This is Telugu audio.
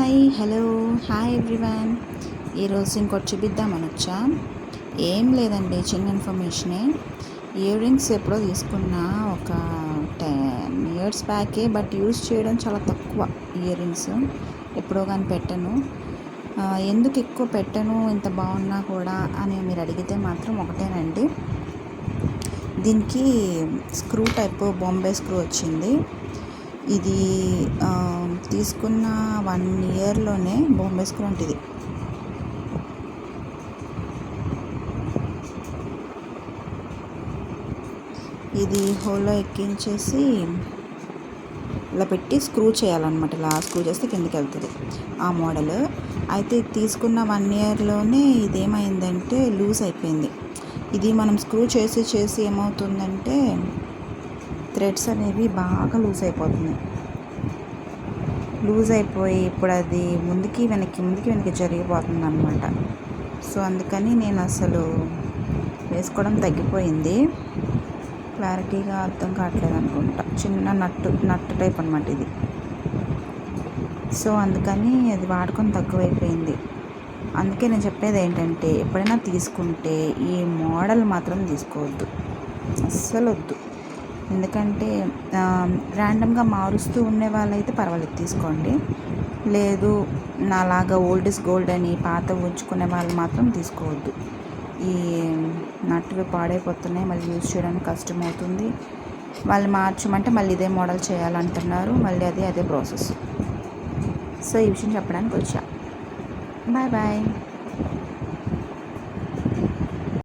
Hello, hi everyone. ఈరోజు ఇంకోటి చూపిద్దామని వచ్చా. ఏం లేదండి, చిన్న ఇన్ఫర్మేషనే. ఇయర్ రింగ్స్ ఎప్పుడో తీసుకున్నా, ఒక 10 years బ్యాకే. బట్ యూజ్ చేయడం చాలా తక్కువ. ఇయర్ రింగ్స్ ఎప్పుడో కానీ పెట్టను. ఎందుకు ఎక్కువ పెట్టను ఇంత బాగున్నా కూడా అని మీరు అడిగితే మాత్రం ఒకటేనండి, దీనికి స్క్రూ టైప్ బాంబే స్క్రూ వచ్చింది. ఇది తీసుకున్న 1 yearలోనే బాంబే స్క్రూ అంటే ఇది హోల్లో ఎక్కించేసి ఇలా పెట్టి స్క్రూ చేయాలన్నమాట. ఇలా స్క్రూ చేస్తే కిందకి వెళ్తుంది ఆ మోడల్. అయితే తీసుకున్న 1 yearలోనే ఇదేమైందంటే లూజ్ అయిపోయింది. ఇది మనం స్క్రూ చేసి ఏమవుతుందంటే థ్రెడ్స్ అనేవి బాగా లూజ్ అయిపోయి ఇప్పుడు అది ముందుకి వెనక్కి జరిగిపోతుంది అనమాట. సో అందుకని నేను అసలు వేసుకోవడం తగ్గిపోయింది. క్లారిటీగా అర్థం కావట్లేదు అనుకుంటా. చిన్న నట్టు టైప్ అనమాట ఇది. సో అందుకని అది వాడకం తక్కువైపోయింది. అందుకే నేను చెప్పేది ఏంటంటే, ఎప్పుడైనా తీసుకుంటే ఈ మోడల్ మాత్రం తీసుకోవద్దు, అస్సలు వద్దు. ఎందుకంటే ర్యాండమ్గా మారుస్తూ ఉండే వాళ్ళైతే పర్వాలేదు, తీసుకోండి. లేదు నాలాగా ఓల్డ్ ఇస్ గోల్డ్ అని పాత ఉంచుకునే వాళ్ళు మాత్రం తీసుకోవద్దు. ఈ నట్లు పాడైపోతున్నాయి, మళ్ళీ యూజ్ చేయడానికి కష్టమవుతుంది. వాళ్ళు మార్చమంటే మళ్ళీ ఇదే మోడల్ చేయాలంటున్నారు, మళ్ళీ అదే ప్రాసెస్. సో ఈ విషయం చెప్పడానికి వచ్చా. బాయ్.